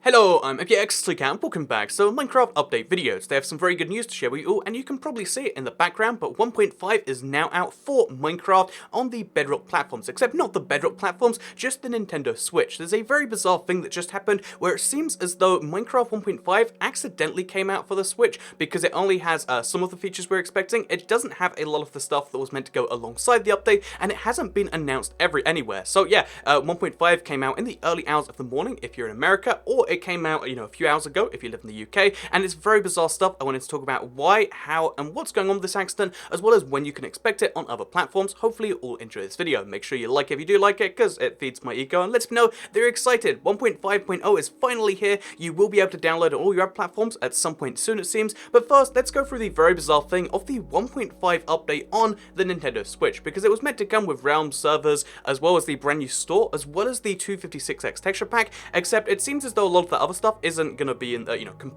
Hello, I'm Aquatic, welcome back. So Minecraft update videos. They have some very good news to share with you all, and you can probably see it in the background, but 1.5 is now out for Minecraft on the Bedrock platforms, except not the Bedrock platforms, just the Nintendo Switch. There's a very bizarre thing that just happened where it seems as though Minecraft 1.5 accidentally came out for the Switch because it only has some of the features we're expecting. It doesn't have a lot of the stuff that was meant to go alongside the update, and it hasn't been announced anywhere. So yeah, 1.5 came out in the early hours of the morning if you're in America, or it came out, a few hours ago if you live in the UK, and it's very bizarre stuff. I wanted to talk about why, how, and what's going on with this accident, as well as when you can expect it on other platforms. Hopefully you all enjoy this video. Make sure you like it if you do like it, because it feeds my ego and lets me know they're excited. 1.5.0 is finally here. You will be able to download it on all your other platforms at some point soon, it seems. But first, let's go through the very bizarre thing of the 1.5 update on the Nintendo Switch, because it was meant to come with Realms servers, as well as the brand new store, as well as the 256X texture pack, except it seems as though a lot of the other stuff isn't going to be in,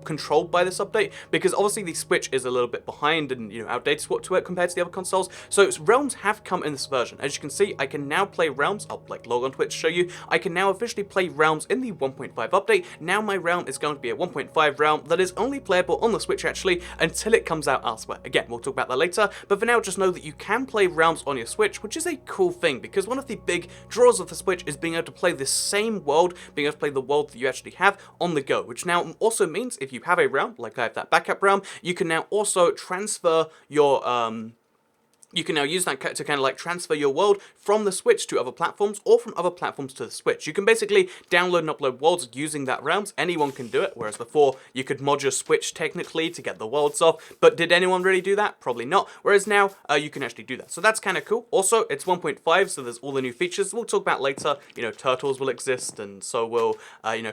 controlled by this update, because obviously the Switch is a little bit behind and, outdated to it compared to the other consoles. So Realms have come in this version. As you can see, I can now play Realms. I'll log on to it to show you. I can now officially play Realms in the 1.5 update. Now my realm is going to be a 1.5 realm that is only playable on the Switch actually until it comes out elsewhere. Again, we'll talk about that later, but for now just know that you can play Realms on your Switch, which is a cool thing, because one of the big draws of the Switch is being able to play this same world, being able to play the world that you actually have on the go, which now also means if you have a realm, like I have that backup realm, you can now also transfer your you can now use that to kind of transfer your world from the Switch to other platforms, or from other platforms to the Switch. You can basically download and upload worlds using that realms. Anyone can do it, whereas before you could mod your Switch technically to get the worlds off, but did anyone really do that? Probably not. Whereas now you can actually do that. So that's kind of cool. Also, it's 1.5, so there's all the new features we'll talk about later. Turtles will exist, and so will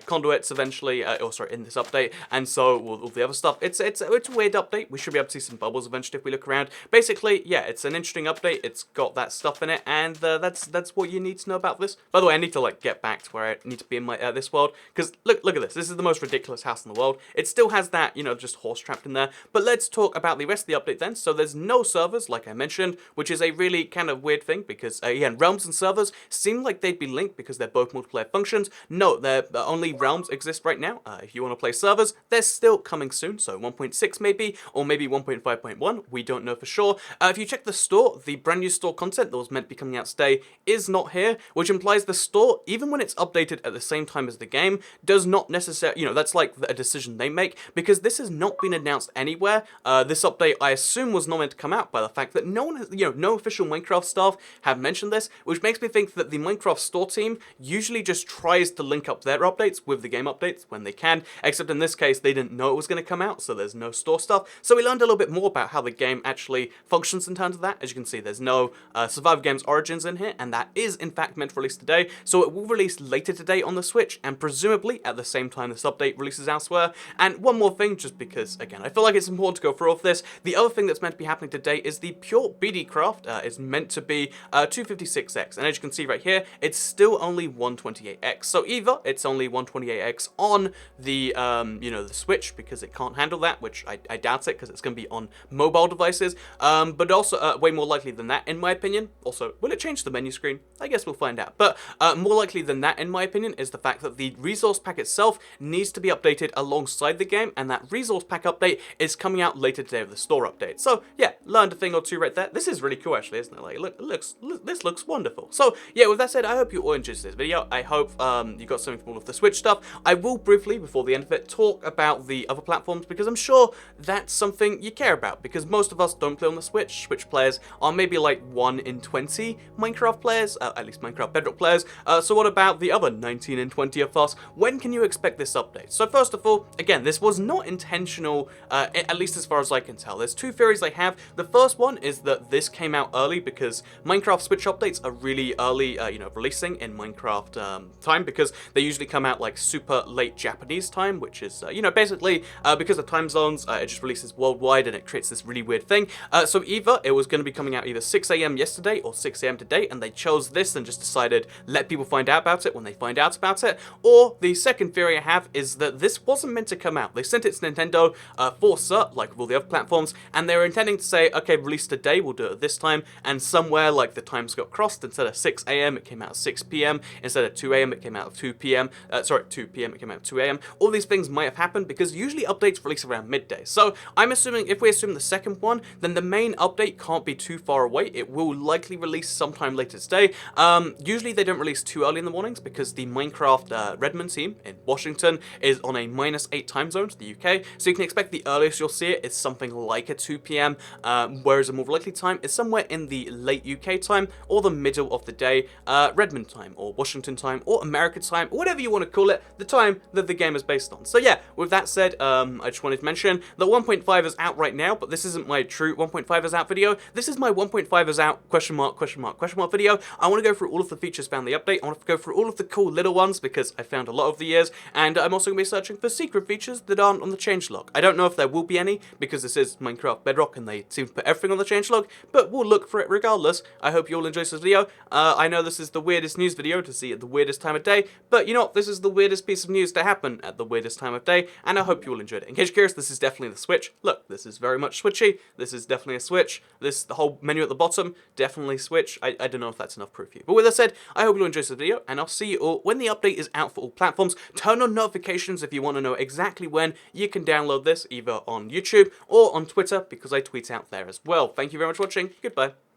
conduits eventually, in this update, and so will all the other stuff. It's a weird update. We should be able to see some bubbles eventually if we look around. Basically, yeah, it's an interesting update. It's got that stuff in it, and that's what you need to know about this. By the way, I need to get back to where I need to be in my this world, because look at this. This is the most ridiculous house in the world. It still has that just horse trapped in there. But let's talk about the rest of the update then. So there's no servers, like I mentioned, which is a really kind of weird thing, because again, realms and servers seem like they'd be linked because they're both multiplayer functions. No, they're only realms exist right now. If you want to play servers, they're still coming soon. So 1.6 maybe, or maybe 1.5.1. We don't know for sure. If you check the store, the brand new store content that was meant to be coming out today is not here, which implies the store, even when it's updated at the same time as the game, does not necessarily, that's like a decision they make, because this has not been announced anywhere. This update, I assume, was not meant to come out by the fact that no one has, no official Minecraft staff have mentioned this, which makes me think that the Minecraft store team usually just tries to link up their updates with the game updates when they can, except in this case, they didn't know it was going to come out, so there's no store stuff. So we learned a little bit more about how the game actually functions in terms of that. As you can see, there's no Survivor Games Origins in here, and that is in fact meant to release today, so it will release later today on the Switch, and presumably at the same time this update releases elsewhere. And one more thing, just because, again, I feel like it's important to go through all of this, the other thing that's meant to be happening today is the Pure BD Craft is meant to be 256X, and as you can see right here, it's still only 128X, so either it's only 128X on the, the Switch, because it can't handle that, which I doubt it, because it's going to be on mobile devices, but also way more likely than that, in my opinion. Also, will it change the menu screen? I guess we'll find out. But more likely than that, in my opinion, is the fact that the resource pack itself needs to be updated alongside the game, and that resource pack update is coming out later today with the store update. So yeah, learned a thing or two right there. This is really cool, actually, isn't it? This looks wonderful. So yeah, with that said, I hope you all enjoyed this video. I hope you got something from all of the Switch stuff. I will briefly, before the end of it, talk about the other platforms, because I'm sure that's something you care about, because most of us don't play on the Switch. Switch players are maybe like 1 in 20 Minecraft players, at least Minecraft Bedrock players. So what about the other 19 and 20 of us? When can you expect this update? So first of all, again, this was not intentional, at least as far as I can tell. There's two theories I have. The first one is that this came out early because Minecraft Switch updates are really early, releasing in Minecraft time, because they usually come out like super late Japanese time, which is, basically because of time zones, it just releases worldwide and it creates this really weird thing. So either it was going to be coming out either 6 a.m. yesterday or 6 a.m. today, and they chose this and just decided let people find out about it when they find out about it. Or the second theory I have is that this wasn't meant to come out. They sent it to Nintendo for cert, like with all the other platforms, and they were intending to say, okay, release today, we'll do it at this time, and somewhere like the times got crossed. Instead of 6 a.m. it came out at 6 p.m. Instead of 2 a.m. it came out at 2 p.m. 2 p.m. it came out at 2 a.m. All these things might have happened because usually updates release around midday. So I'm assuming if we assume the second one, then the main update can't be too far away. It will likely release sometime later today. Usually they don't release too early in the mornings because the Minecraft Redmond team in Washington is on a -8 time zone to the UK, so you can expect the earliest you'll see it is something like at 2 p.m, whereas a more likely time is somewhere in the late UK time or the middle of the day, Redmond time or Washington time or American time, or whatever you want to call it, the time that the game is based on. So yeah, with that said, I just wanted to mention that 1.5 is out right now, but this isn't my true 1.5 is out video. This is my 1.5 is out question mark video. I want to go through all of the features found in the update. I want to go through all of the cool little ones because I found a lot over the years, and I'm also going to be searching for secret features that aren't on the changelog. I don't know if there will be any because this is Minecraft Bedrock and they seem to put everything on the changelog, but we'll look for it regardless. I hope you all enjoy this video. I know this is the weirdest news video to see at the weirdest time of day, but you know what? This is the weirdest piece of news to happen at the weirdest time of day, and I hope you all enjoyed it. In case you're curious, this is definitely the Switch. Look, this is very much Switchy. This is definitely a Switch. The whole menu at the bottom, definitely Switch. I don't know if that's enough proof for you. But with that said, I hope you all enjoyed this video, and I'll see you all when the update is out for all platforms. Turn on notifications if you want to know exactly when you can download this, either on YouTube or on Twitter, because I tweet out there as well. Thank you very much for watching. Goodbye.